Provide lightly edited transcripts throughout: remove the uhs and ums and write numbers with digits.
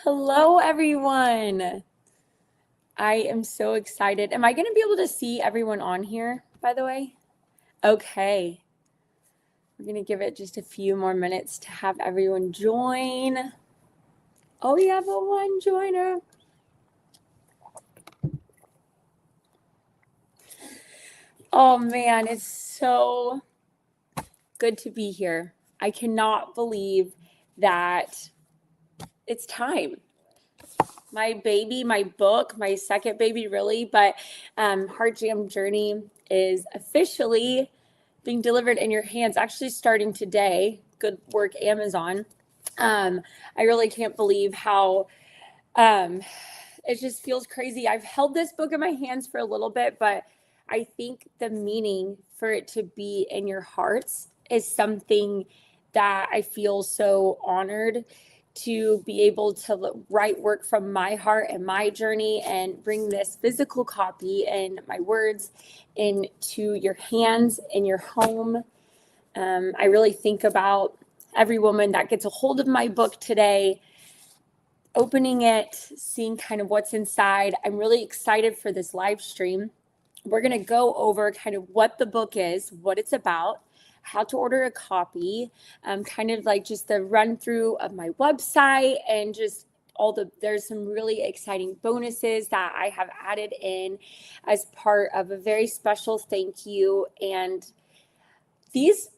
Hello, everyone. I am so excited. Am I going to be able to see everyone on here, by the way? Okay. We're going to give it just a few more minutes to have everyone join. Oh, we have a one joiner. Oh, man, it's so good to be here. I cannot believe that it's time. My baby, my book, my second baby, really, but Heart Jam Journey is officially being delivered in your hands, actually starting today. Good work, Amazon. I really can't believe how it just feels crazy. I've held this book in my hands for a little bit, but I think the meaning for it to be in your hearts is something that I feel so honored to be able to write work from my heart and my journey and bring this physical copy and my words into your hands, in your home. I really think about every woman that gets a hold of my book today, opening it, seeing kind of what's inside. I'm really excited for this live stream. We're going to go over kind of what the book is, what it's about, how to order a copy, kind of like just the run through of my website and just there's some really exciting bonuses that I have added in as part of a very special thank you. And these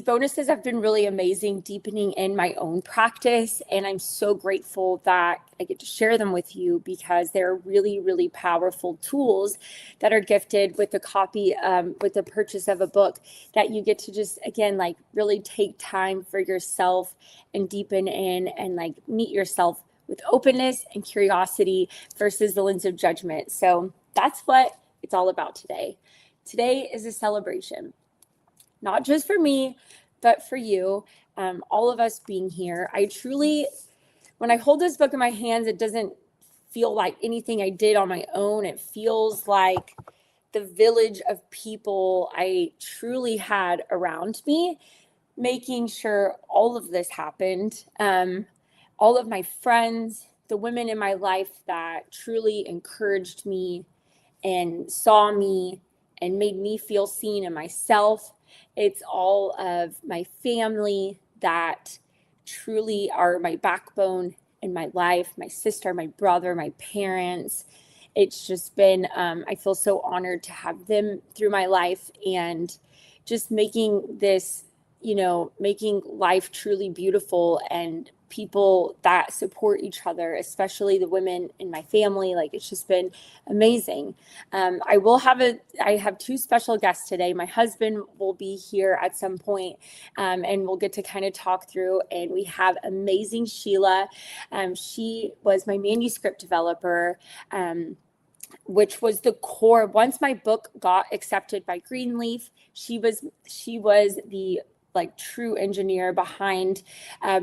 bonuses have been really amazing, deepening in my own practice. And I'm so grateful that I get to share them with you because they're really, really powerful tools that are gifted with the copy, with the purchase of a book that you get to just, again, like really take time for yourself and deepen in and like meet yourself with openness and curiosity versus the lens of judgment. So that's what it's all about today. Today is a celebration. Not just for me, but for you, all of us being here. I truly, when I hold this book in my hands, it doesn't feel like anything I did on my own. It feels like the village of people I truly had around me, making sure all of this happened. All of my friends, the women in my life that truly encouraged me and saw me and made me feel seen in myself. It's all of my family that truly are my backbone in my life, my sister, my brother, my parents. It's just been, I feel so honored to have them through my life and just making this, making life truly beautiful and people that support each other, especially the women in my family. Like it's just been amazing. I have two special guests today. My husband will be here at some point, and we'll get to kind of talk through. And we have amazing Sheila. She was my manuscript developer. Which was the core. Once my book got accepted by Greenleaf, she was the like true engineer behind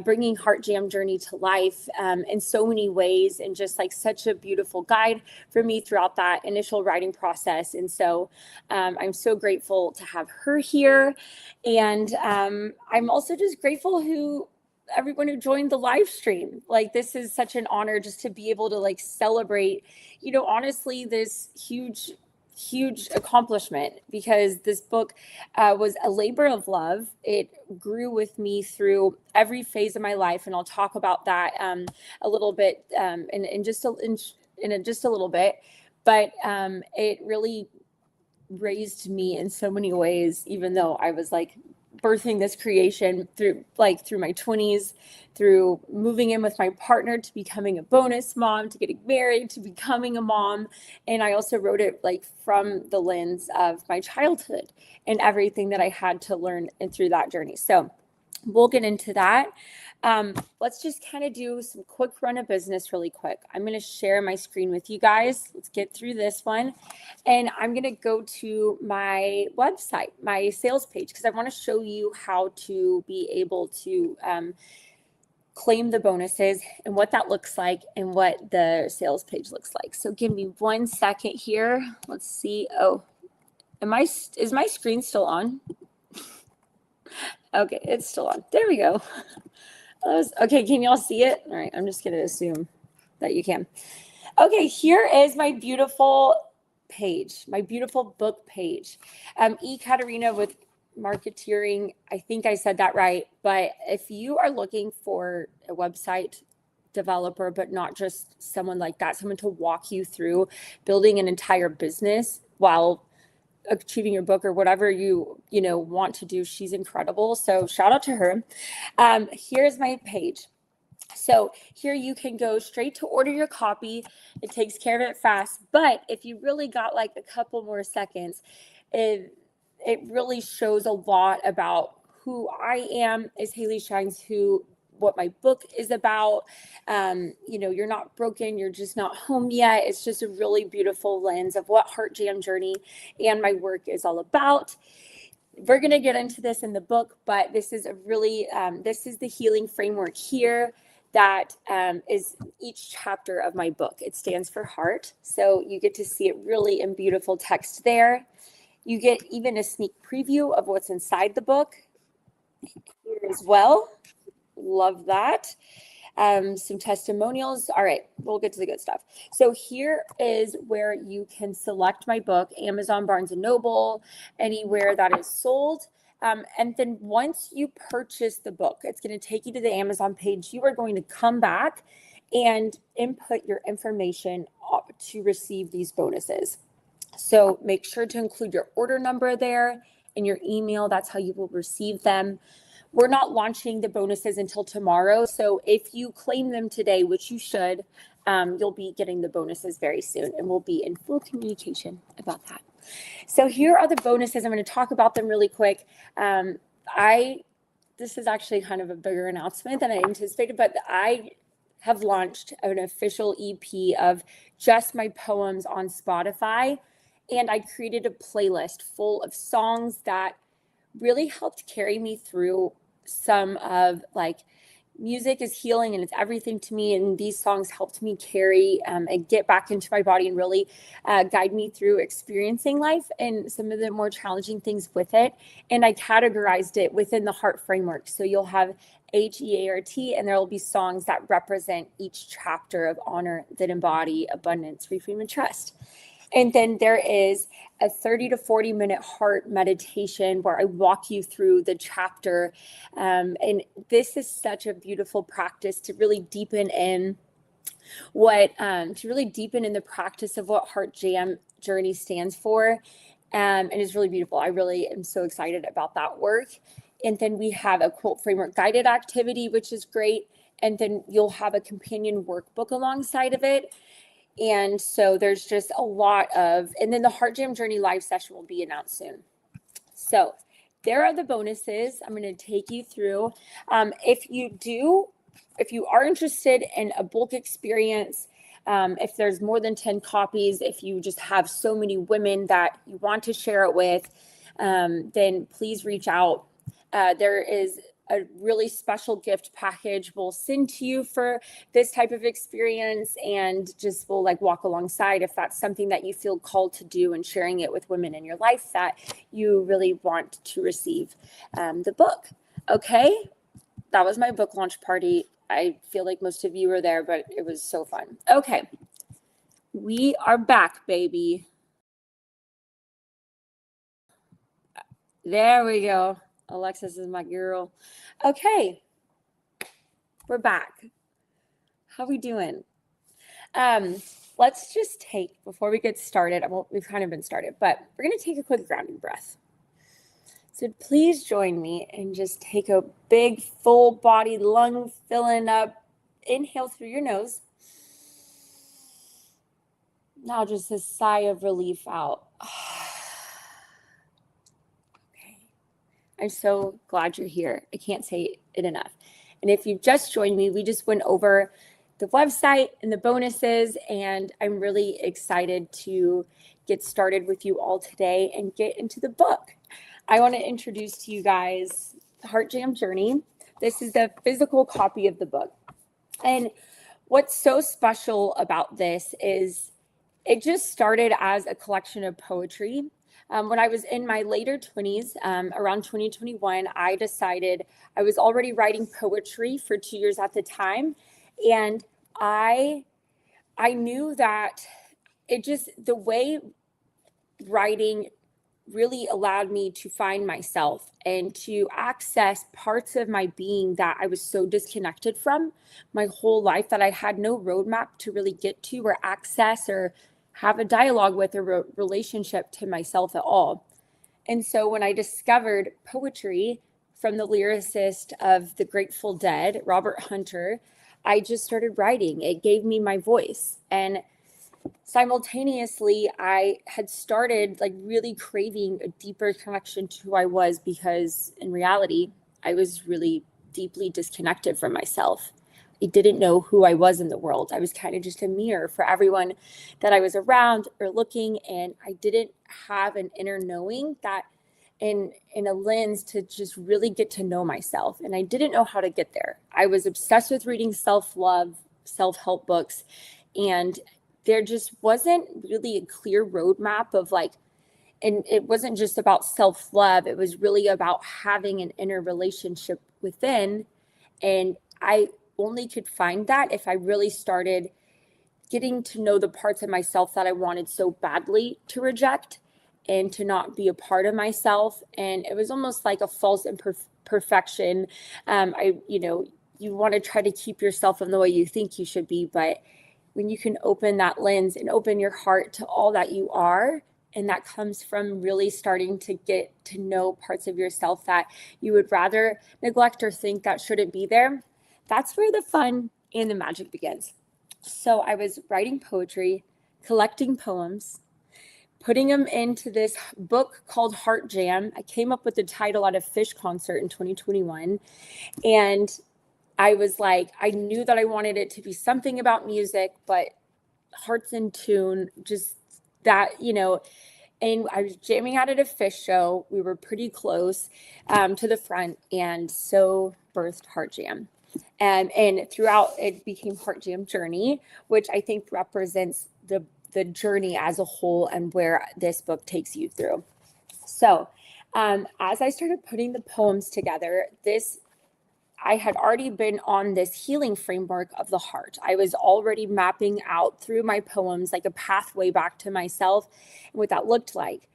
bringing Heart Jam Journey to life in so many ways, and just like such a beautiful guide for me throughout that initial writing process. And so I'm so grateful to have her here, and I'm also just grateful everyone who joined the live stream. Like this is such an honor just to be able to like celebrate, honestly, this huge accomplishment, because this book was a labor of love. It grew with me through every phase of my life, and I'll talk about that a little bit in just a little bit. But it really raised me in so many ways, even though I was like birthing this creation through my 20s, through moving in with my partner, to becoming a bonus mom, to getting married, to becoming a mom. And I also wrote it like from the lens of my childhood and everything that I had to learn and through that journey. So we'll get into that. Let's just kind of do some quick run of business really quick. I'm going to share my screen with you guys. Let's get through this one. And I'm going to go to my website, my sales page, because I want to show you how to be able to claim the bonuses and what that looks like and what the sales page looks like. So give me 1 second here. Let's see. Oh, is my screen still on? Okay, it's still on. There we go. Okay, can y'all see it? All right, I'm just going to assume that you can. Okay, here is my beautiful page, my beautiful book page. Ekaterina with marketeering. I think I said that right. But if you are looking for a website developer, but not just someone like that, someone to walk you through building an entire business while achieving your book or whatever you want to do, she's incredible. So shout out to her. Here's my page. So here you can go straight to order your copy. It takes care of it fast. But if you really got like a couple more seconds, it really shows a lot about who I am as Haley Shines, what my book is about. You're not broken, you're just not home yet. It's just a really beautiful lens of what Heart Jam Journey and my work is all about. We're going to get into this in the book, but this is this is the healing framework here that is each chapter of my book. It stands for heart. So you get to see it really in beautiful text there. You get even a sneak preview of what's inside the book here as well. Love that. Some testimonials. All right, we'll get to the good stuff. So here is where you can select my book, Amazon, Barnes & Noble, anywhere that is sold. And then once you purchase the book, it's going to take you to the Amazon page. You are going to come back and input your information to receive these bonuses. So make sure to include your order number there and your email. That's how you will receive them. We're not launching the bonuses until tomorrow. So if you claim them today, which you should, you'll be getting the bonuses very soon, and we'll be in full communication about that. So here are the bonuses. I'm going to talk about them really quick. This is actually kind of a bigger announcement than I anticipated, but I have launched an official EP of just my poems on Spotify. And I created a playlist full of songs that really helped carry me through some of music is healing and it's everything to me. And these songs helped me carry and get back into my body and really guide me through experiencing life and some of the more challenging things with it. And I categorized it within the heart framework. So you'll have HEART, and there will be songs that represent each chapter of honor, that embody abundance, reframe, and trust. And then there is a 30 to 40 minute heart meditation where I walk you through the chapter. And this is such a beautiful practice to really deepen in the practice of what Heart Jam Journey stands for. And it's really beautiful. I really am so excited about that work. And then we have a quote framework guided activity, which is great. And then you'll have a companion workbook alongside of it. And so there's just a lot and then the Heart Jam Journey live session will be announced soon. So there are the bonuses I'm going to take you through. If you are interested in a bulk experience, if there's more than 10 copies, if you just have so many women that you want to share it with, then please reach out. There is a really special gift package we'll send to you for this type of experience, and just will walk alongside if that's something that you feel called to do, and sharing it with women in your life that you really want to receive the book. Okay, that was my book launch party. I feel like most of you were there, but it was so fun. Okay, we are back, baby. There we go. Alexis is my girl. Okay, we're back. How we doing? Let's just before we get started, we've kind of been started, but we're going to take a quick grounding breath. So please join me and just take a big full body lung filling up. Inhale through your nose. Now just a sigh of relief out. I'm so glad you're here. I can't say it enough. And if you've just joined me, we just went over the website and the bonuses, and I'm really excited to get started with you all today and get into the book. I want to introduce to you guys Heart Jam Journey. This is the physical copy of the book. And what's so special about this is it just started as a collection of poetry. When I was in my later 20s, around 2021, I decided I was already writing poetry for 2 years at the time. And I knew that the way writing really allowed me to find myself and to access parts of my being that I was so disconnected from my whole life, that I had no roadmap to really get to or access or have a dialogue with or relationship to myself at all. And so when I discovered poetry from the lyricist of the Grateful Dead, Robert Hunter, I just started writing. It gave me my voice. And simultaneously, I had started like really craving a deeper connection to who I was, because in reality, I was really deeply disconnected from myself. I didn't know who I was in the world. I was kind of just a mirror for everyone that I was around or looking, and I didn't have an inner knowing that in a lens to just really get to know myself. And I didn't know how to get there. I was obsessed with reading self-love, self-help books, and there just wasn't really a clear roadmap of like, and it wasn't just about self-love. It was really about having an inner relationship within. And I only could find that if I really started getting to know the parts of myself that I wanted so badly to reject and to not be a part of myself. And it was almost like a false imperfection. You want to try to keep yourself in the way you think you should be, but when you can open that lens and open your heart to all that you are, and that comes from really starting to get to know parts of yourself that you would rather neglect or think that shouldn't be there, that's where the fun and the magic begins. So I was writing poetry, collecting poems, putting them into this book called Heart Jam. I came up with the title at a Phish concert in 2021. And I was like, I knew that I wanted it to be something about music, but hearts in tune, just that, and I was jamming out at a Phish show. We were pretty close to the front, and so birthed Heart Jam. And throughout, it became Heart Jam Journey, which I think represents the journey as a whole and where this book takes you through. So as I started putting the poems together, I had already been on this healing framework of the heart. I was already mapping out through my poems like a pathway back to myself and what that looked like.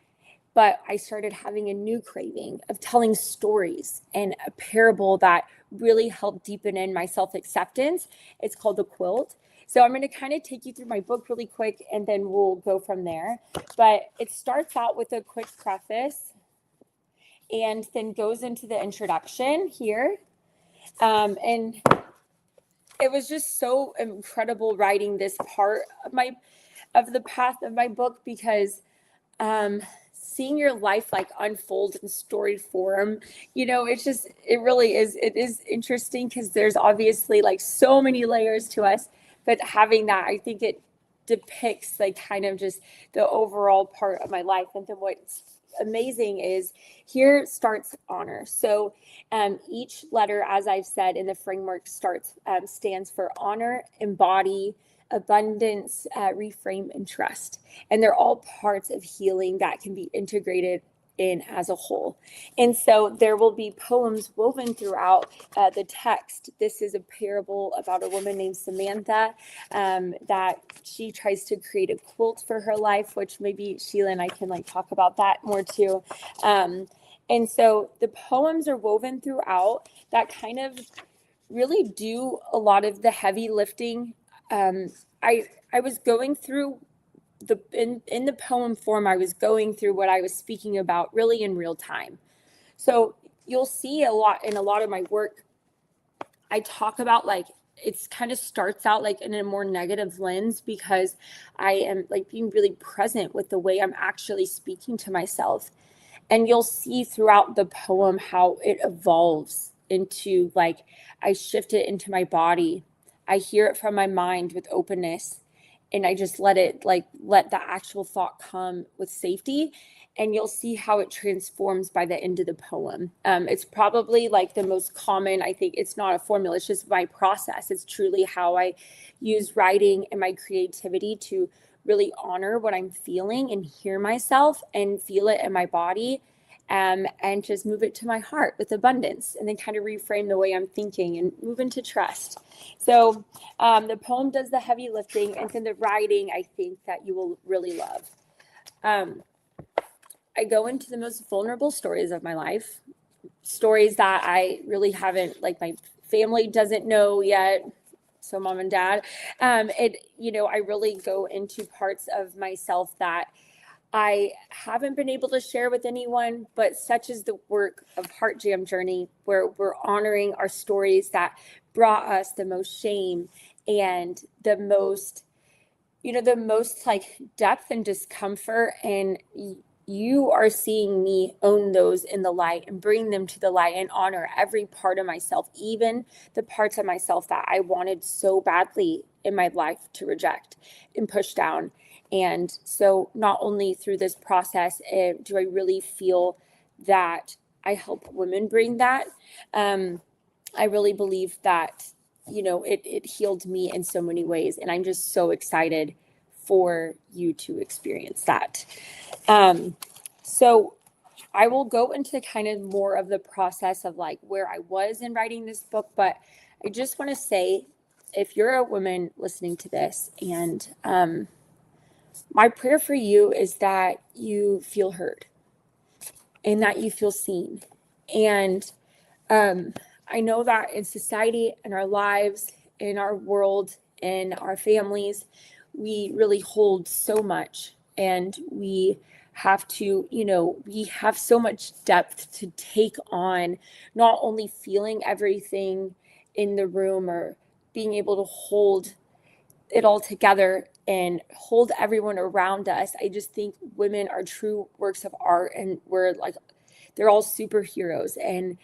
But I started having a new craving of telling stories, and a parable that really helped deepen in my self-acceptance. It's called The Quilt. So I'm going to kind of take you through my book really quick, and then we'll go from there. But it starts out with a quick preface and then goes into the introduction here. And it was just so incredible writing this part of the path of my book, because seeing your life like unfold in storied form, it really is, it is interesting, because there's obviously like so many layers to us, but having that, I think it depicts like kind of just the overall part of my life. And then what's amazing is here starts honor. So each letter, as I've said in the framework, stands for honor, embody, abundance, reframe, and trust. And they're all parts of healing that can be integrated in as a whole. And so there will be poems woven throughout the text. This is a parable about a woman named Samantha that she tries to create a quilt for her life, which maybe Sheila and I can like talk about that more too. And so the poems are woven throughout that kind of really do a lot of the heavy lifting. I was going through in the poem form, I was going through what I was speaking about really in real time. So you'll see a lot of my work, I talk about like, it's kind of starts out like in a more negative lens, because I am like being really present with the way I'm actually speaking to myself. And you'll see throughout the poem how it evolves into like, I shift it into my body. I hear it from my mind with openness, and I just let the actual thought come with safety. And you'll see how it transforms by the end of the poem. It's probably like the most common, I think it's not a formula, it's just my process. It's truly how I use writing and my creativity to really honor what I'm feeling and hear myself and feel it in my body, and just move it to my heart with abundance, and then kind of reframe the way I'm thinking and move into trust. So the poem does the heavy lifting, and then the writing, I think that you will really love. I go into the most vulnerable stories of my life, stories that I really haven't, like my family doesn't know yet. So mom and dad, I really go into parts of myself that I haven't been able to share with anyone, but such is the work of Heart Jam Journey, where we're honoring our stories that brought us the most shame and the most like depth and discomfort. And you are seeing me own those in the light and bring them to the light and honor every part of myself, even the parts of myself that I wanted so badly in my life to reject and push down. And so not only through this process do I really feel that I help women bring that. I really believe that, it healed me in so many ways. And I'm just so excited for you to experience that. So I will go into kind of more of the process of like where I was in writing this book, but I just want to say, if you're a woman listening to this, and my prayer for you is that you feel heard and that you feel seen. And I know that in society, in our lives, in our world, in our families, we really hold so much, and we have to, we have so much depth to take on, not only feeling everything in the room or being able to hold it all together and hold everyone around us. I just think women are true works of art, and they're all superheroes. And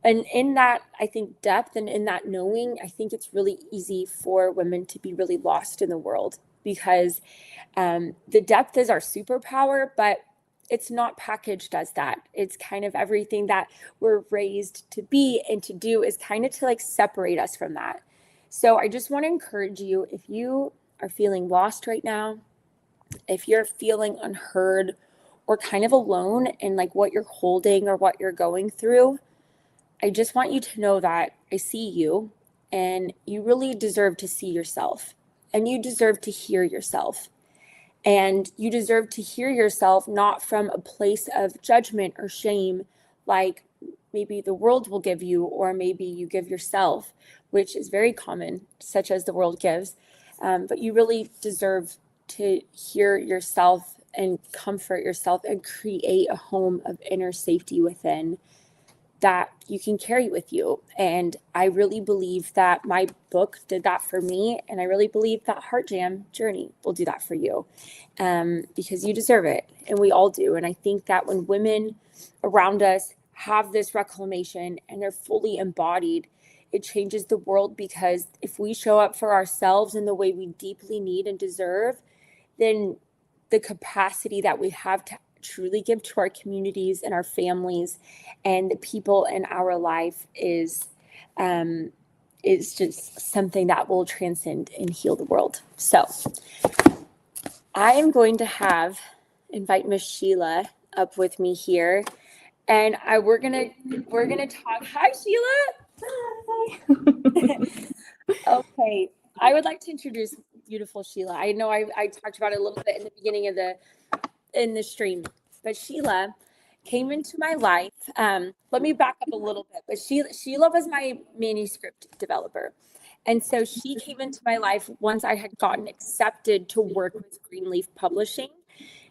in that, I think, depth and in that knowing, I think it's really easy for women to be really lost in the world, because the depth is our superpower, but it's not packaged as that. It's kind of everything that we're raised to be and to do is kind of to like separate us from that. So I just want to encourage you, if you are feeling lost right now, if you're feeling unheard or kind of alone in like what you're holding or what you're going through, I just want you to know that I see you, and you really deserve to see yourself, and you deserve to hear yourself. And you deserve to hear yourself not from a place of judgment or shame, like maybe the world will give you, or maybe you give yourself, which is very common, such as the world gives. But you really deserve to hear yourself and comfort yourself and create a home of inner safety within that you can carry with you. And I really believe that my book did that for me. And I really believe that Heart Jam Journey will do that for you, because you deserve it. And we all do. And I think that when women around us have this reclamation and they're fully embodied, it changes the world, because if we show up for ourselves in the way we deeply need and deserve, then the capacity that we have to truly give to our communities and our families and the people in our life is just something that will transcend and heal the world. So I am going to invite Miss Sheila up with me here, and we're gonna talk. Hi, Sheila. Hi. Okay, I would like to introduce beautiful Sheila. I know I talked about it a little bit in the beginning of the stream, but Sheila came into my life. Let me back up a little bit. But Sheila was my manuscript developer. And so she came into my life once I had gotten accepted to work with Greenleaf Publishing.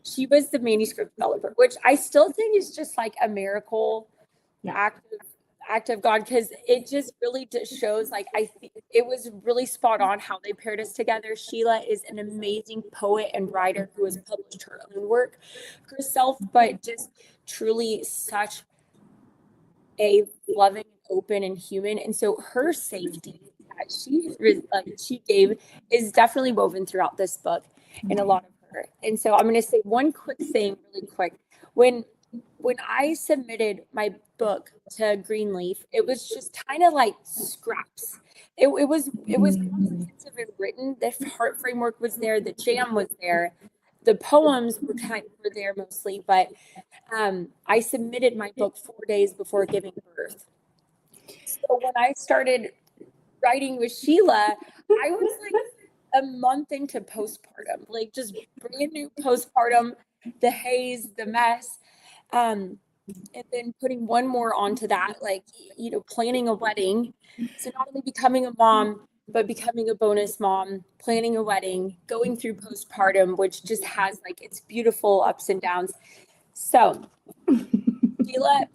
She was the manuscript developer, which I still think is just like a miracle act of God, because it just really shows like it was really spot on how they paired us together. Sheila is an amazing poet and writer who has published her own work herself, but just truly such a loving, open, and human. And so her safety that she gave is definitely woven throughout this book and a lot of her. And so I'm going to say one quick thing really quick. When I submitted my book to Greenleaf, it was just kind of like scraps. It was comprehensive been written. The heart framework was there, the jam was there, the poems were there mostly, but I submitted my book 4 days before giving birth. So when I started writing with Sheila, I was like a month into postpartum, like just brand new postpartum, the haze, the mess. And then putting one more onto that, like, planning a wedding. So not only becoming a mom, but becoming a bonus mom, planning a wedding, going through postpartum, which just has like its beautiful ups and downs. So, Sheila,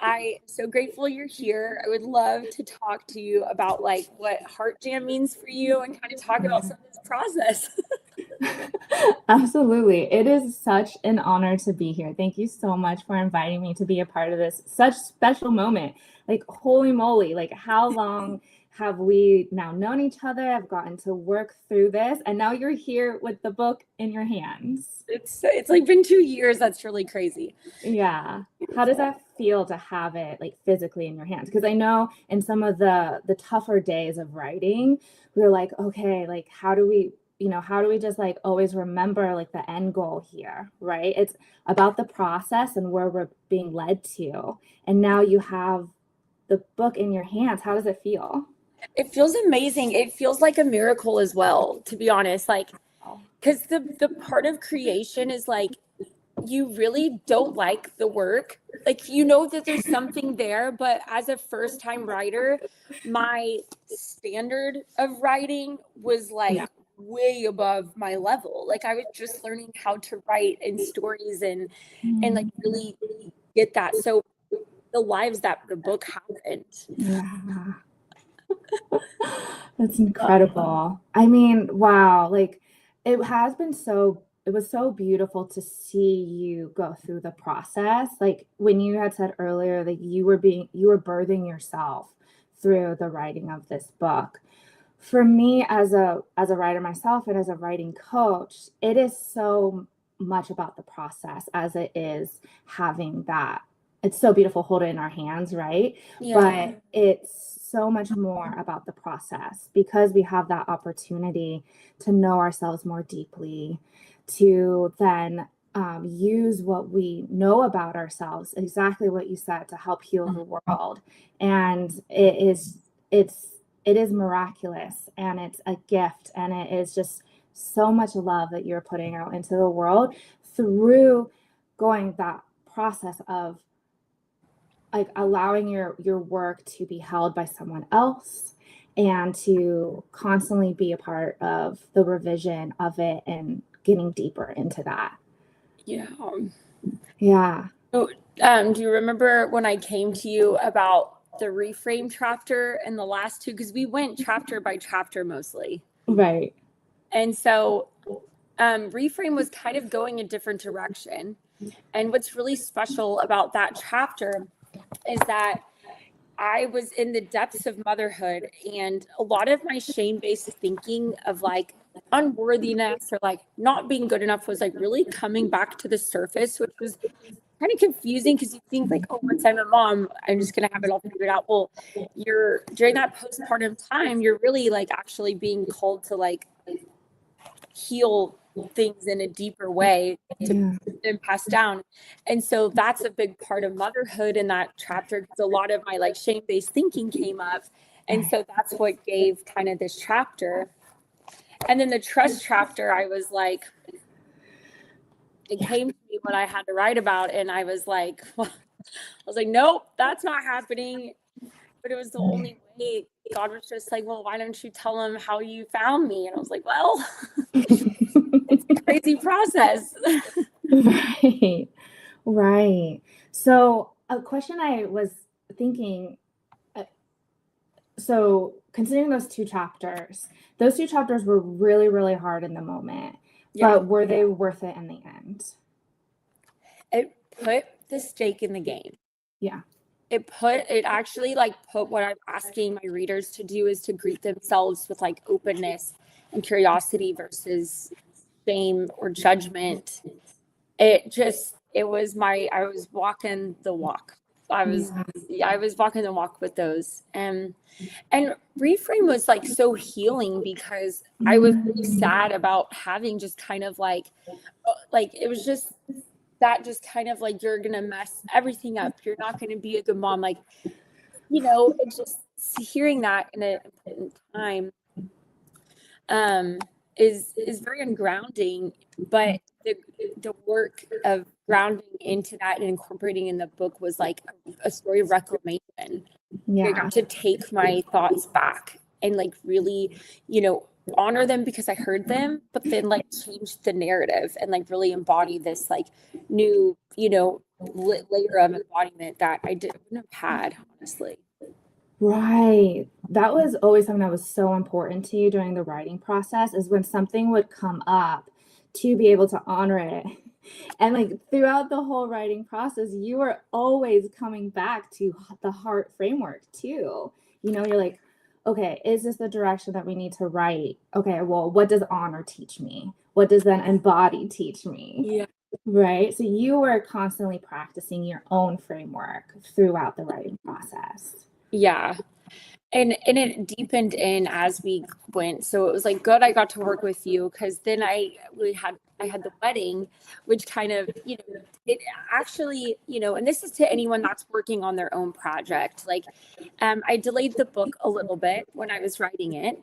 I am so grateful you're here. I would love to talk to you about like what Heart Jam means for you and kind of talk about some of this process. Absolutely. It is such an honor to be here. Thank you so much for inviting me to be a part of this such special moment. Like, holy moly, like how long have we now known each other? I've gotten to work through this, and now you're here with the book in your hands. It's like been 2 years. That's really crazy. Yeah. How does that feel to have it like physically in your hands? Because I know in some of the tougher days of writing, we were like, okay, like how do we just like always remember like the end goal here, right? It's about the process and where we're being led to. And now you have the book in your hands. How does it feel? It feels amazing. It feels like a miracle as well, to be honest. Like, because the part of creation is like you really don't like the work. Like, that there's something there, but as a first time writer, my standard of writing was like way above my level. Like, I was just learning how to write in stories and like really get that. So the lives that the book haven't. Yeah. That's incredible. I mean, wow, like it was so beautiful to see you go through the process. Like when you had said earlier that you were birthing yourself through the writing of this book. For me as a writer myself and as a writing coach, it is so much about the process as it is having that. It's so beautiful, hold it in our hands, right? Yeah. But it's so much more about the process because we have that opportunity to know ourselves more deeply, to then use what we know about ourselves, exactly what you said, to help heal the world. And it is miraculous, and it's a gift, and it is just so much love that you're putting out into the world through going that process of like allowing your work to be held by someone else and to constantly be a part of the revision of it and getting deeper into that. Yeah. Yeah. So, do you remember when I came to you about the reframe chapter and the last two? Because we went chapter by chapter mostly. Right. And so reframe was kind of going a different direction. And what's really special about that chapter is that I was in the depths of motherhood, and a lot of my shame-based thinking of like unworthiness or like not being good enough was like really coming back to the surface, which was kind of confusing because you think like, oh, once I'm a mom, I'm just gonna have it all figured out. Well, you're during that postpartum time, you're really like actually being called to like heal things in a deeper way to then pass down. And so that's a big part of motherhood in that chapter because a lot of my like shame-based thinking came up. And so that's what gave kind of this chapter. And then the trust chapter, I was like, it came to me what I had to write about. And I was like, nope, that's not happening. But it was the only way. God was just like, well, why don't you tell them how you found me? And I was like, well, it's a crazy process. Right. So a question I was thinking, so considering those two chapters were really, really hard in the moment, but were they worth it in the end? It put the stake in the game. Yeah. It actually like put what I'm asking my readers to do is to greet themselves with like openness and curiosity versus shame or judgment. I was walking the walk. I was walking the walk with those. And Reframe was like so healing because I was really sad about having just kind of like it was just that just kind of like, you're gonna mess everything up. You're not gonna be a good mom. Like, it's just hearing that in an important time is very ungrounding. But the work of grounding into that and incorporating in the book was like a story of reclamation. I got to take my thoughts back and like really, honor them because I heard them, but then like change the narrative and like really embody this like new, layer of embodiment that I wouldn't have had, honestly. Right. That was always something that was so important to you during the writing process, is when something would come up, to be able to honor it. And like throughout the whole writing process, you were always coming back to the heart framework too. You're like, okay, is this the direction that we need to write? Okay, well, what does honor teach me? What does then embody teach me? Yeah. Right. So you were constantly practicing your own framework throughout the writing process. Yeah. And it deepened in as we went. So it was like good I got to work with you, because then I had the wedding, which kind of, it actually, and this is to anyone that's working on their own project. Like, I delayed the book a little bit when I was writing it,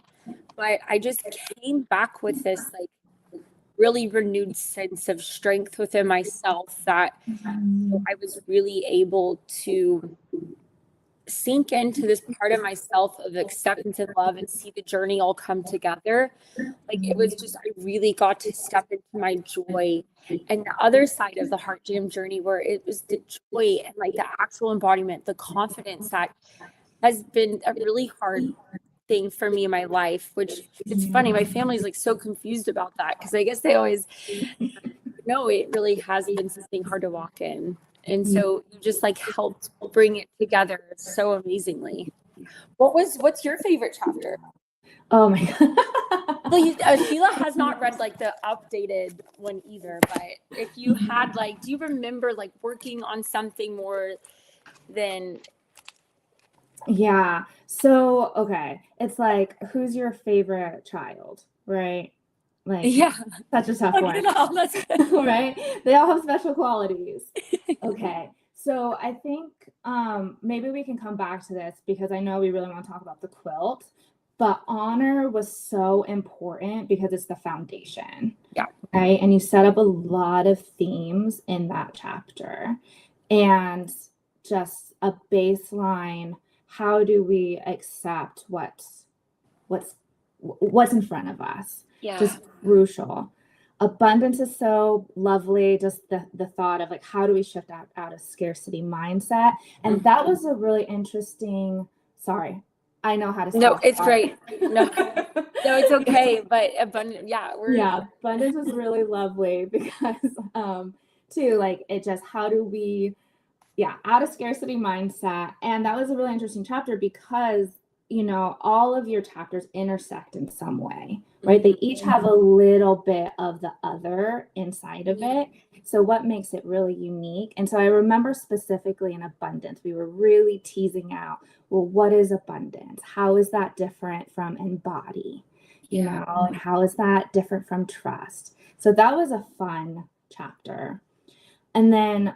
but I just came back with this like really renewed sense of strength within myself that I was really able to sink into this part of myself of acceptance and love and see the journey all come together. Like, it was just, I really got to step into my joy and the other side of the Heart Jam journey, where it was the joy and like the actual embodiment, the confidence that has been a really hard thing for me in my life. Which, it's funny, my family's like so confused about that, because I guess they always know it really has been something hard to walk in. And so you just like helped bring it together so amazingly. What's your favorite chapter? Oh my God. Well, Sheila has not read like the updated one either, but if you had like, do you remember like working on something more than? Yeah. So, okay. It's like, who's your favorite child, right? Like, Yeah, such a tough one. that's good. Right? They all have special qualities. Okay. So I think maybe we can come back to this, because I know we really want to talk about the quilt, but honor was so important because it's the foundation. Yeah. Right. And you set up a lot of themes in that chapter, and just a baseline. How do we accept what's in front of us? Yeah. Just crucial. Abundance is so lovely. Just the thought of like, how do we shift out of scarcity mindset? And that was a really interesting, sorry, I know how to No, it's great. No, it's okay. But abundant, abundance was really lovely because too, like, it just, how do we out of scarcity mindset. And that was a really interesting chapter because all of your chapters intersect in some way, right? They each have a little bit of the other inside of it. So what makes it really unique? And so I remember specifically in abundance, we were really teasing out, well, what is abundance? How is that different from embody? And how is that different from trust? So that was a fun chapter. And then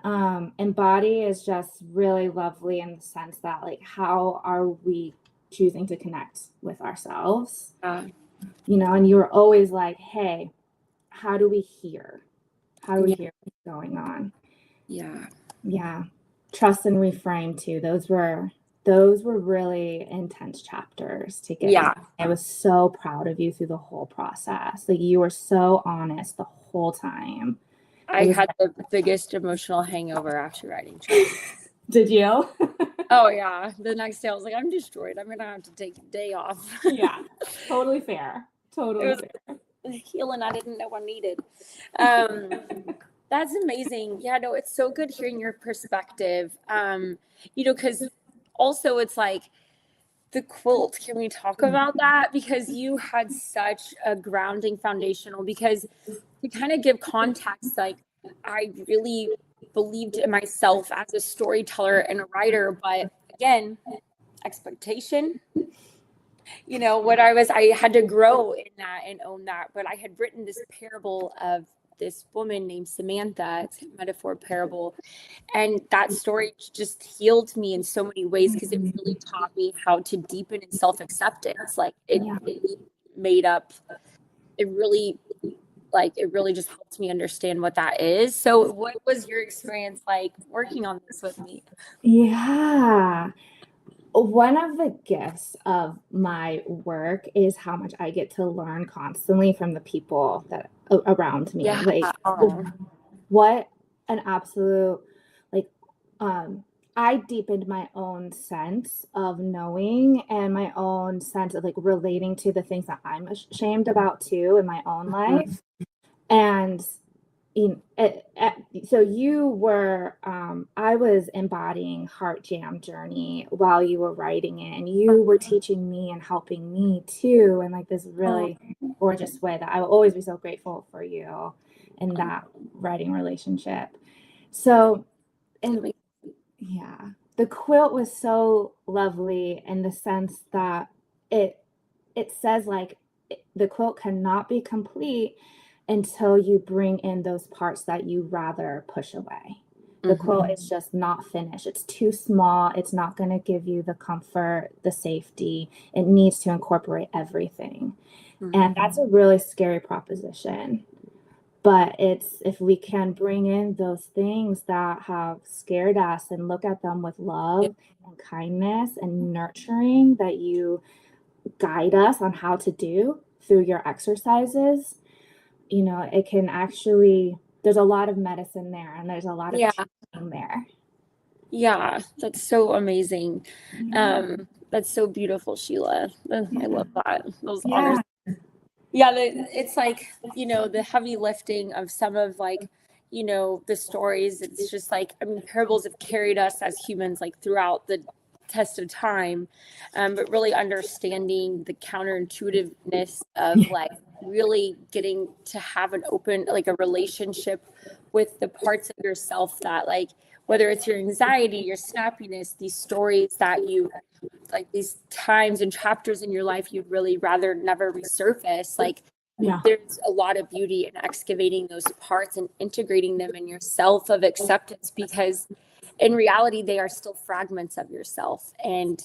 embody is just really lovely in the sense that, like, how are we choosing to connect with ourselves? And you were always like, hey, how do we hear? How do we hear what's going on? Yeah. Trust and reframe too. Those were really intense chapters to get. Yeah. I was so proud of you through the whole process. Like, you were so honest the whole time. I had the biggest emotional hangover after writing. Did you? Oh yeah. The next day I was like, I'm destroyed. I'm gonna have to take a day off. Yeah. Totally fair. Totally fair. Healing I didn't know I needed. That's amazing. Yeah, no, it's so good hearing your perspective. Because also it's like the quilt. Can we talk about that? Because you had such a grounding foundational, because to kind of give context, like, I really believed in myself as a storyteller and a writer, but again, expectation, I had to grow in that and own that. But I had written this parable of this woman named Samantha. It's a metaphor parable. And that story just healed me in so many ways because it really taught me how to deepen in self-acceptance. Like it made up, it really just helped me understand what that is. So what was your experience like working on this with me? Yeah. One of the gifts of my work is how much I get to learn constantly from the people that around me. Yeah. Like what an absolute, like, I deepened my own sense of knowing and my own sense of like relating to the things that I'm ashamed about too in my own life. And so you were, I was embodying Heart Jam Journey while you were writing it, and you were teaching me and helping me too, in like this really gorgeous way that I will always be so grateful for you in that writing relationship. So, and yeah, the quilt was so lovely in the sense that it says like the quilt cannot be complete until you bring in those parts that you rather push away. The quilt is just not finished. It's too small. It's not going to give you the comfort, the safety. It needs to incorporate everything. And that's a really scary proposition. But it's if we can bring in those things that have scared us and look at them with love and kindness and nurturing that you guide us on how to do through your exercises, it can actually, there's a lot of medicine there and there's a lot of teaching there. Yeah, that's so amazing. That's so beautiful, Sheila. I love that. Those honors. Yeah, it's like, the heavy lifting of some of like, the stories. It's just like, parables have carried us as humans like throughout the test of time, but really understanding the counterintuitiveness of like really getting to have an open, like a relationship with the parts of yourself that like, whether it's your anxiety, your snappiness, these stories that you like, these times and chapters in your life you'd really rather never resurface, like there's a lot of beauty in excavating those parts and integrating them in yourself of acceptance, because in reality they are still fragments of yourself, and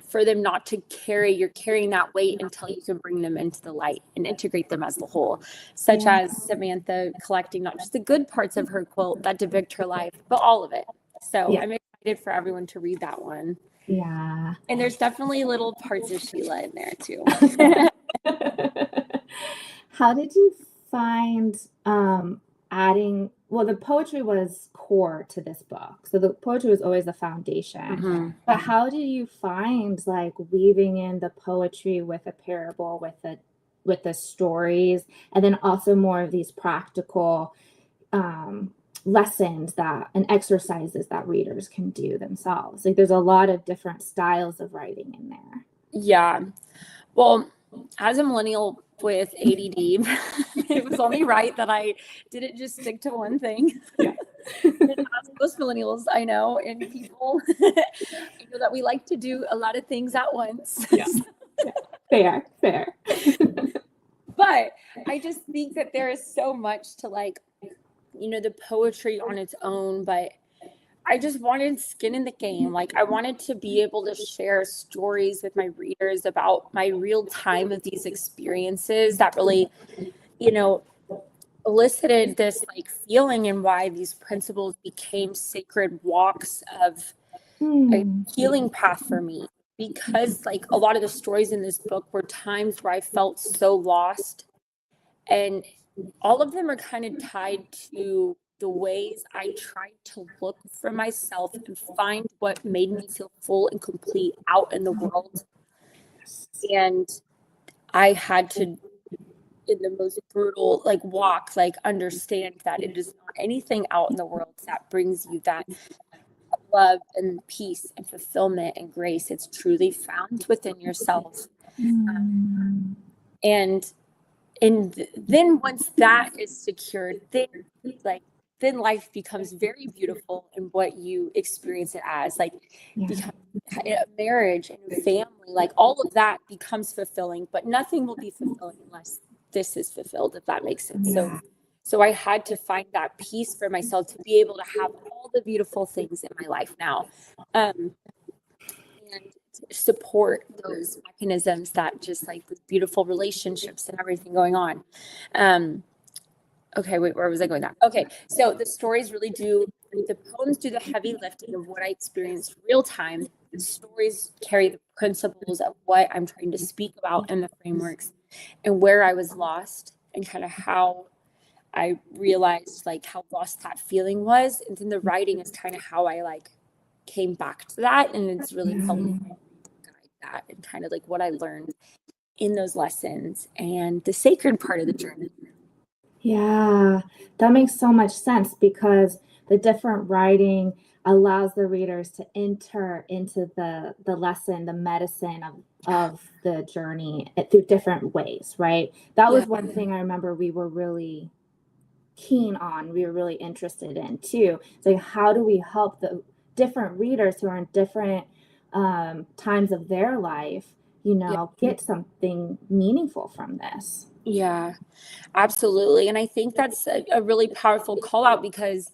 for them not to you're carrying that weight until you can bring them into the light and integrate them as the whole, such as Samantha collecting not just the good parts of her quilt that depict her life, but all of it. So I'm excited for everyone to read that one. Yeah. And there's definitely little parts of Sheila in there too. How did you find adding, well, the poetry was core to this book. So the poetry was always the foundation. But how do you find like weaving in the poetry with a parable, with the stories, and then also more of these practical lessons and exercises that readers can do themselves? Like there's a lot of different styles of writing in there. Yeah. Well, as a millennial with ADD, it was only right that I didn't just stick to one thing. As most millennials I know, and people, I know that we like to do a lot of things at once. Fair. But I just think that there is so much to like, the poetry on its own, but I just wanted skin in the game. Like I wanted to be able to share stories with my readers about my real time of these experiences that really, elicited this like feeling, and why these principles became sacred walks of a healing path for me. Because like a lot of the stories in this book were times where I felt so lost, and all of them are kind of tied to the ways I tried to look for myself and find what made me feel full and complete out in the world. And I had to, in the most brutal like walk, like understand that it is not anything out in the world that brings you that love and peace and fulfillment and grace. It's truly found within yourself. And then once that is secured, then like then life becomes very beautiful in what you experience it as. Like Yeah. a marriage and a family, like all of that becomes fulfilling, but nothing will be fulfilling unless this is fulfilled, if that makes sense. Yeah. So I had to find that peace for myself to be able to have all the beautiful things in my life now. And support those mechanisms that just like the beautiful relationships and everything going on. Okay, wait, where was I going now? Okay, so the stories really do, the poems do the heavy lifting of what I experienced real time. The stories carry the principles of what I'm trying to speak about and the frameworks and where I was lost and kind of how I realized like how lost that feeling was. And then the writing is kind of how I like came back to that. And it's really helped me guide that and kind of like what I learned in those lessons and the sacred part of the journey. Yeah, that makes so much sense because the different writing allows the readers to enter into the lesson, the medicine of the journey through different ways, right? That was Yeah. one thing I remember we were really keen on, we were really interested in too. It's like, how do we help the different readers who are in different times of their life, get something meaningful from this? Yeah, absolutely. And I think that's a really powerful call out because,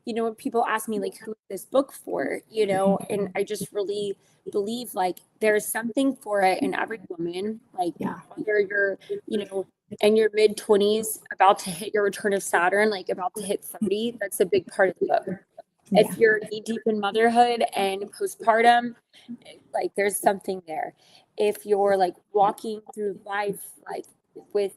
when people ask me, like, who is this book for, and I just really believe like there's something for it in every woman, like, Yeah. whether you're, in your mid 20s, about to hit your return of Saturn, like about to hit 30, that's a big part of the book. Yeah. If you're knee deep in motherhood and postpartum, like there's something there. If you're like walking through life, like with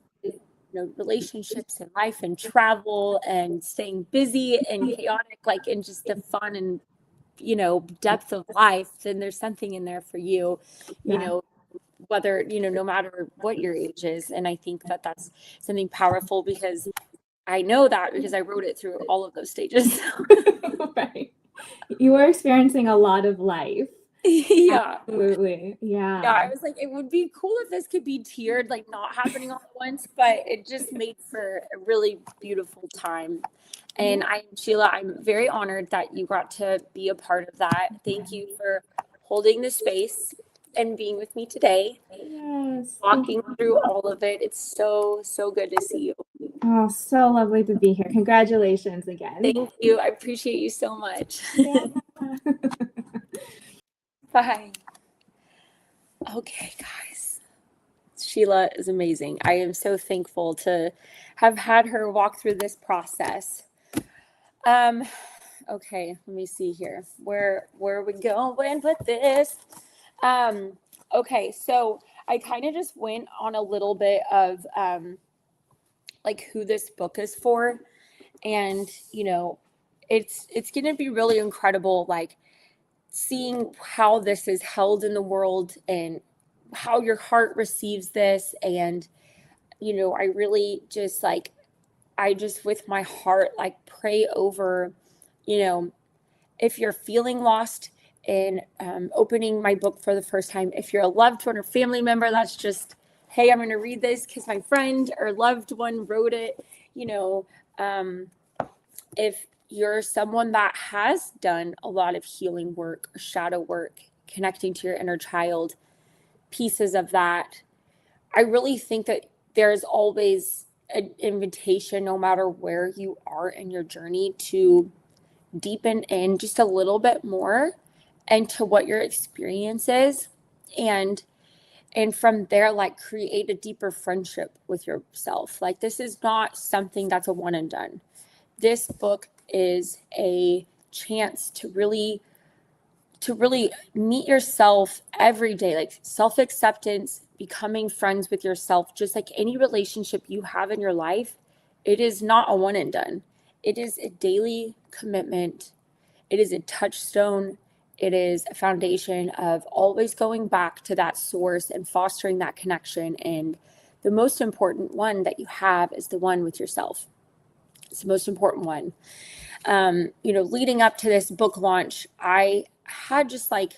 relationships and life and travel and staying busy and chaotic, like in just the fun and depth of life, then there's something in there for you, Yeah. whether no matter what your age is. And I think that that's something powerful because I know that because I wrote it through all of those stages. Right. You were experiencing a lot of life. Yeah. Absolutely. Yeah, I was like, it would be cool if this could be tiered, like not happening all at once, but it just made for a really beautiful time. And Sheila, I'm very honored that you got to be a part of that. Thank you for holding the space and being with me today, Yes. walking through all of it. It's so, so good to see you. Oh, so lovely to be here. Congratulations again. Thank you. I appreciate you so much. Yeah. Bye. Okay, guys. Sheila is amazing. I am so thankful to have had her walk through this process. Okay, let me see here. Where are we going with this? Okay, so I kind of just went on a little bit of like who this book is for. And it's gonna be really incredible, like seeing how this is held in the world and how your heart receives this. And I really just like I just with my heart like pray over if you're feeling lost in opening my book for the first time, if you're a loved one or family member that's just, hey, I'm going to read this because my friend or loved one wrote it, if you're someone that has done a lot of healing work or shadow work, connecting to your inner child, pieces of that, I really think that there's always an invitation, no matter where you are in your journey, to deepen in just a little bit more into what your experience is, and from there, like, create a deeper friendship with yourself. Like, this is not something that's a one and done. This book is a chance to really meet yourself every day, like self-acceptance, becoming friends with yourself. Just like any relationship you have in your life, it is not a one and done. It is a daily commitment. It is a touchstone. It is a foundation of always going back to that source and fostering that connection. And the most important one that you have is the one with yourself. It's the most important one. Leading up to this book launch, I had just like,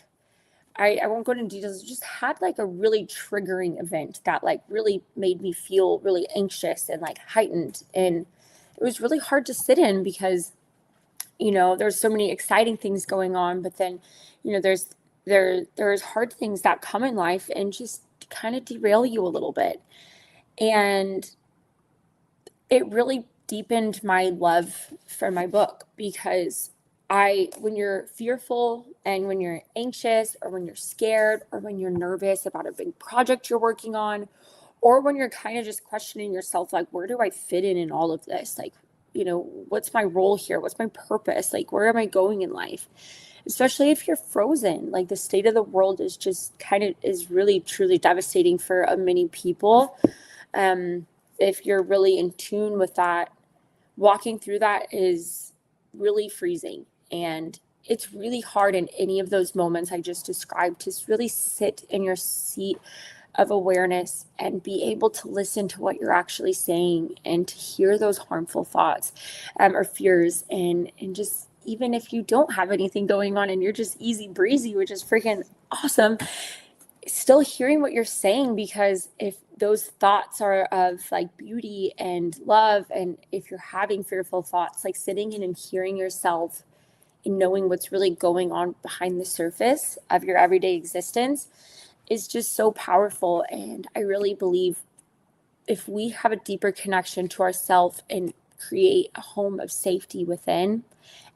I won't go into details, just had like a really triggering event that like really made me feel really anxious and like heightened. And it was really hard to sit in because, there's so many exciting things going on, but then, there's hard things that come in life and just kind of derail you a little bit. And it really deepened my love for my book because when you're fearful and when you're anxious or when you're scared or when you're nervous about a big project you're working on, or when you're kind of just questioning yourself, like, where do I fit in all of this? Like, what's my role here? What's my purpose? Like, where am I going in life? Especially if you're frozen, like the state of the world is just is really, truly devastating for many people. If you're really in tune with that, walking through that is really freezing. And it's really hard in any of those moments I just described to really sit in your seat of awareness and be able to listen to what you're actually saying and to hear those harmful thoughts or fears. And just, even if you don't have anything going on and you're just easy breezy, which is freaking awesome, still hearing what you're saying, because if those thoughts are of like beauty and love, and if you're having fearful thoughts, like sitting in and hearing yourself and knowing what's really going on behind the surface of your everyday existence is just so powerful. And I really believe if we have a deeper connection to ourselves and create a home of safety within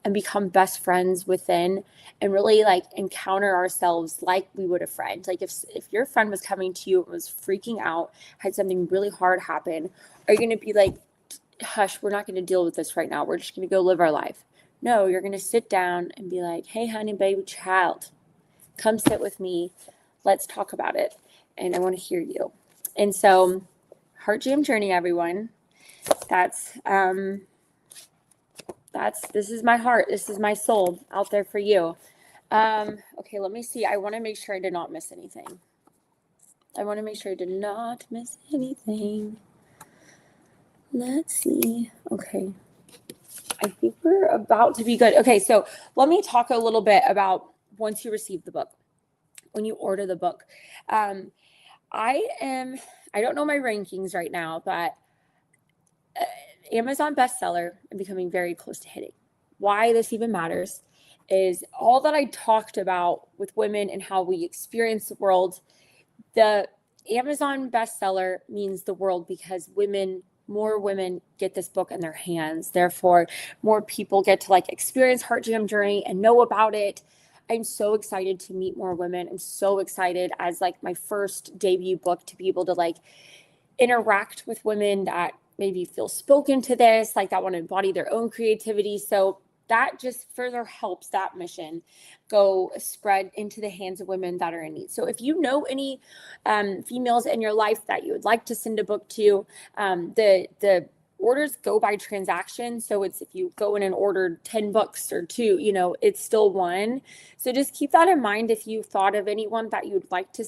and become best friends within and really like encounter ourselves like we would a friend. Like if your friend was coming to you and was freaking out, had something really hard happen, are you going to be like, hush, we're not going to deal with this right now. We're just going to go live our life. No, you're going to sit down and be like, hey, honey, baby, child, come sit with me. Let's talk about it. And I want to hear you. And so Heart Jam Journey, everyone. This is my heart. This is my soul out there for you. Okay, let me see. I want to make sure I did not miss anything. Let's see. Okay. I think we're about to be good. Okay, so let me talk a little bit about once you receive the book, when you order the book. I don't know my rankings right now, but Amazon bestseller, I'm becoming very close to hitting. Why this even matters is all that I talked about with women and how we experience the world. The Amazon bestseller means the world because more women get this book in their hands. Therefore, more people get to like experience Heart Jam Journey and know about it. I'm so excited to meet more women. I'm so excited as like my first debut book to be able to like interact with women that maybe feel spoken to this, like that want to embody their own creativity. So that just further helps that mission go spread into the hands of women that are in need. So if you know any females in your life that you would like to send a book to, the orders go by transaction. So it's if you go in and order 10 books or 2, it's still 1. So just keep that in mind if you thought of anyone that you'd like to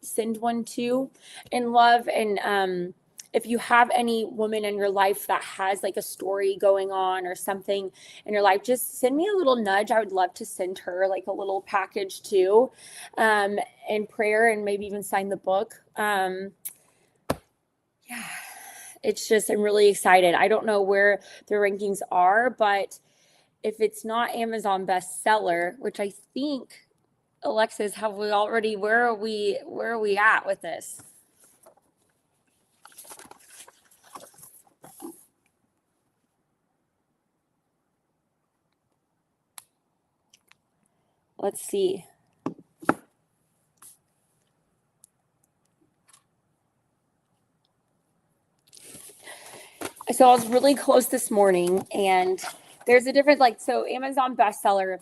send one to in love. And if you have any woman in your life that has like a story going on or something in your life, just send me a little nudge. I would love to send her like a little package too, and prayer, and maybe even sign the book. It's just, I'm really excited. I don't know where the rankings are, but if it's not Amazon bestseller, which I think, Alexis, where are we at with this? Let's see. So I was really close this morning, and there's a difference. Like, so Amazon bestseller,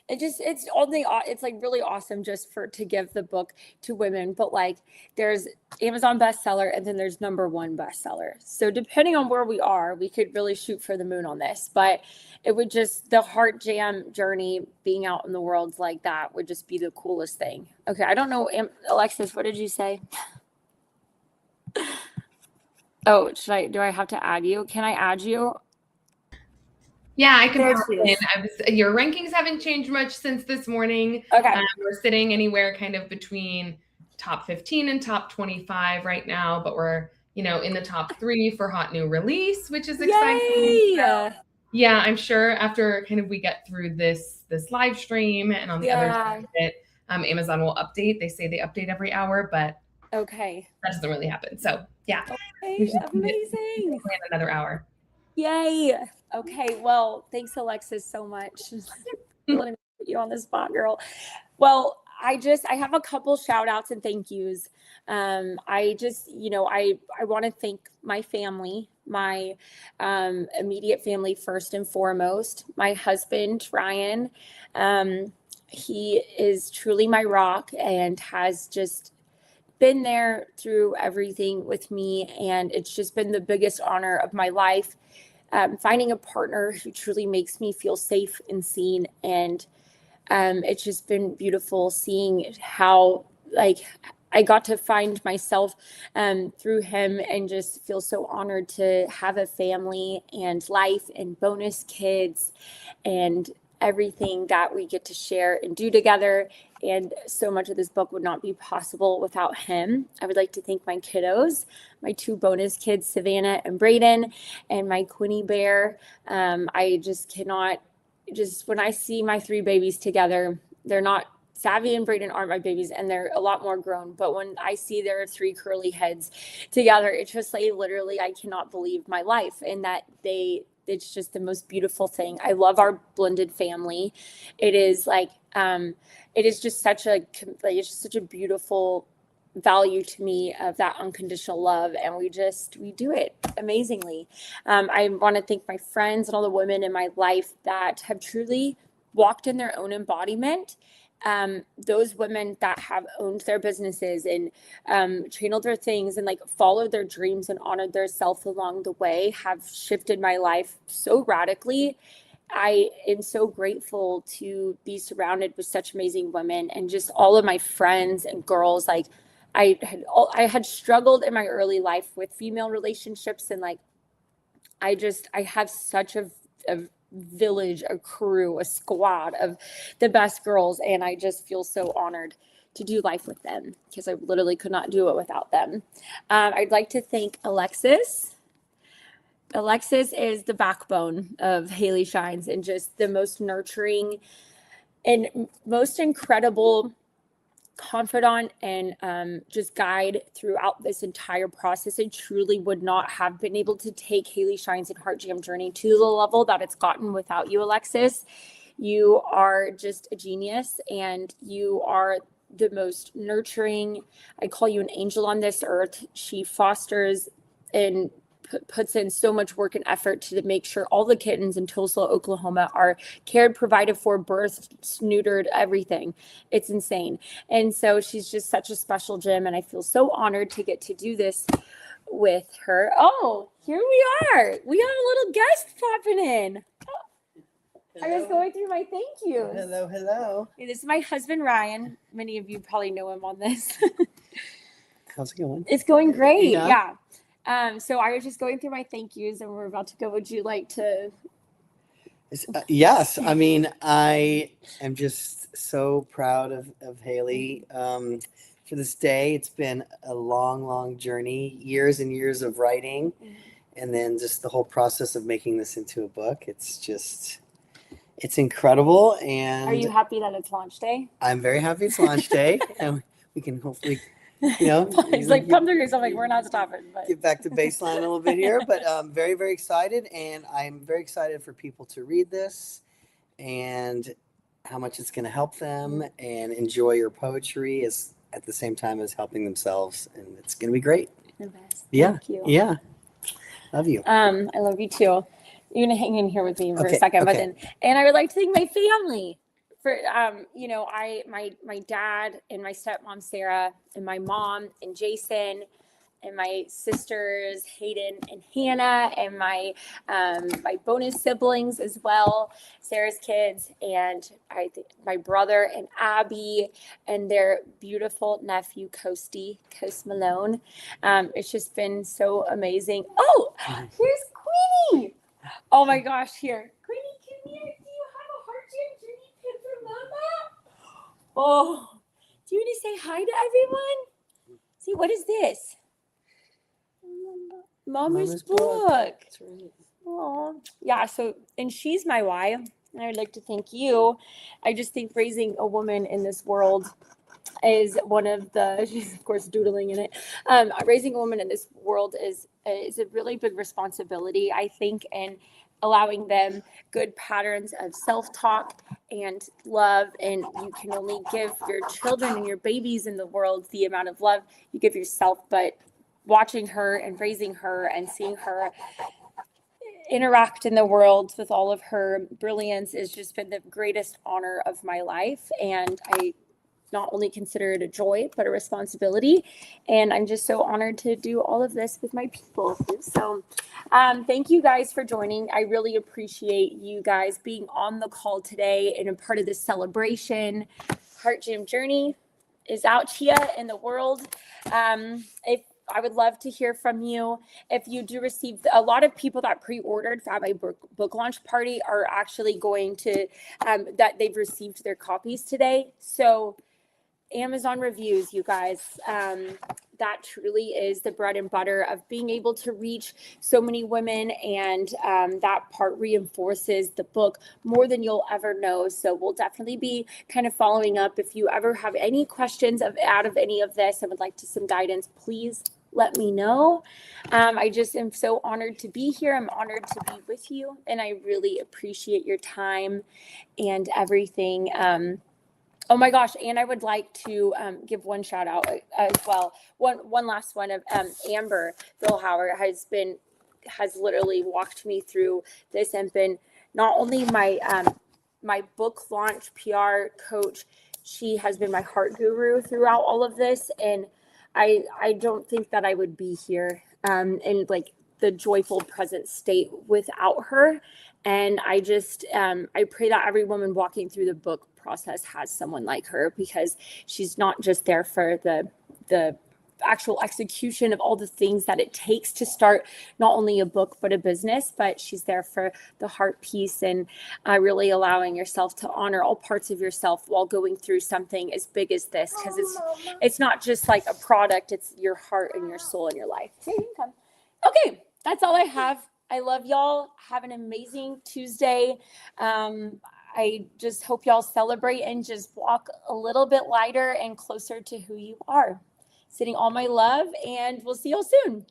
it's like really awesome just to give the book to women, but like there's Amazon bestseller and then there's #1 bestseller. So depending on where we are, we could really shoot for the moon on this, but it would just, the Heart Jam Journey being out in the world like that would just be the coolest thing. Okay. I don't know. Alexis, what did you say? Oh, do I have to add you? Can I add you? Yeah, I can. Your rankings haven't changed much since this morning. Okay. We're sitting anywhere kind of between top 15 and top 25 right now, but we're, in the top 3 for hot new release, which is exciting. Yay! So, yeah, I'm sure after kind of we get through this live stream and on the other side of it, Amazon will update. They say they update every hour, but Okay. that doesn't really happen. So yeah, Okay, amazing. Plan another hour. Yay. Okay. Well, thanks, Alexis, so much. Letting me put you on the spot, girl. Well, I have a couple shout outs and thank yous. I want to thank my family, my immediate family first and foremost. My husband, Ryan, he is truly my rock and has just been there through everything with me. And it's just been the biggest honor of my life. Finding a partner who truly makes me feel safe and seen. And it's just been beautiful seeing how I got to find myself through him and just feel so honored to have a family and life and bonus kids and everything that we get to share and do together. And so much of this book would not be possible without him. I would like to thank my kiddos, my 2 bonus kids, Savannah and Brayden, and my Quinny Bear. I just cannot, when I see my 3 babies together, they're not, Savvy and Brayden aren't my babies and they're a lot more grown. But when I see their 3 curly heads together, it's just like literally, I cannot believe my life and that it's just the most beautiful thing. I love our blended family. It is it is just such a beautiful value to me of that unconditional love. And we do it amazingly. I want to thank my friends and all the women in my life that have truly walked in their own embodiment. Those women that have owned their businesses and channeled their things and followed their dreams and honored their self along the way have shifted my life so radically. I am so grateful to be surrounded with such amazing women and just all of my friends and girls. I had struggled in my early life with female relationships and I have such a village, a crew, a squad of the best girls. And I just feel so honored to do life with them because I literally could not do it without them. I'd like to thank Alexis. Alexis is the backbone of Haley Shines and just the most nurturing and most incredible confidant and just guide throughout this entire process. I truly would not have been able to take Haley Shines and Heart Jam Journey to the level that it's gotten without you, Alexis. You are just a genius and you are the most nurturing. I call you an angel on this earth. She fosters and puts in so much work and effort to make sure all the kittens in Tulsa, Oklahoma are cared, provided for, birthed, neutered, everything. It's insane. And so she's just such a special gem. And I feel so honored to get to do this with her. Oh, here we are. We have a little guest popping in. Hello. I was going through my thank yous. Hello. This is my husband, Ryan. Many of you probably know him on this. How's it going? It's going great. Yeah. So I was just going through my thank yous and we're about to go. Would you like to? Yes. I mean, I am just so proud of Haley for this day. It's been a long journey, years and years of writing, and then just the whole process of making this into a book. It's incredible. And are you happy that it's launch day? I'm very happy it's launch day. And we can hopefully... He's like, come through. So I'm like, we're not stopping. But get back to baseline a little bit here, but very, very excited. And I'm very excited for people to read this and how much it's going to help them and enjoy your poetry as at the same time as helping themselves. And it's going to be great. The best. Yeah. Thank you. Yeah. Love you. I love you too. You're going to hang in here with me for a second, but then, and I would like to thank my family. For my dad and my stepmom Sarah and my mom and Jason and my sisters Hayden and Hannah and my bonus siblings as well, Sarah's kids, and my brother and Abby and their beautiful nephew Coast Malone. It's just been so amazing. Oh, here's Queenie. Oh my gosh, here, Queenie, come here. Do you have a Heart Jam Journey? Mama? Oh, do you want to say hi to everyone? See, what is this? Mama's book. That's right. Oh, yeah. So, and she's my why. And I'd like to thank you. I just think raising a woman in this world is one of the, she's of course doodling in it. Raising a woman in this world is a really big responsibility, I think, and allowing them good patterns of self-talk and love. And you can only give your children and your babies in the world the amount of love you give yourself. But watching her and raising her and seeing her interact in the world with all of her brilliance has just been the greatest honor of my life. And I not only consider it a joy, but a responsibility. And I'm just so honored to do all of this with my people. So thank you guys for joining. I really appreciate you guys being on the call today and a part of this celebration. Heart Gym Journey is out here in the world. If I would love to hear from you. If you do receive, a lot of people that pre-ordered for my book launch party are actually going to, that they've received their copies today. So Amazon reviews, you guys, that truly is the bread and butter of being able to reach so many women. And that part reinforces the book more than you'll ever know. So we'll definitely be kind of following up. If you ever have any questions out of any of this and would like some guidance, please let me know. I just am so honored to be here. I'm honored to be with you. And I really appreciate your time and everything. Oh my gosh. And I would like to give one shout out as well. One last one of Amber Billhauer has literally walked me through this and been not only my book launch PR coach, she has been my heart guru throughout all of this. And I don't think that I would be here in like the joyful present state without her. And I just, I pray that every woman walking through the book process has someone like her, because she's not just there for the actual execution of all the things that it takes to start not only a book but a business, but she's there for the heart piece and really allowing yourself to honor all parts of yourself while going through something as big as this, because it's not just like a product, it's your heart and your soul and your life. Okay, that's all I have. I love y'all. Have an amazing Tuesday. I just hope y'all celebrate and just walk a little bit lighter and closer to who you are. Sending all my love, and we'll see y'all soon.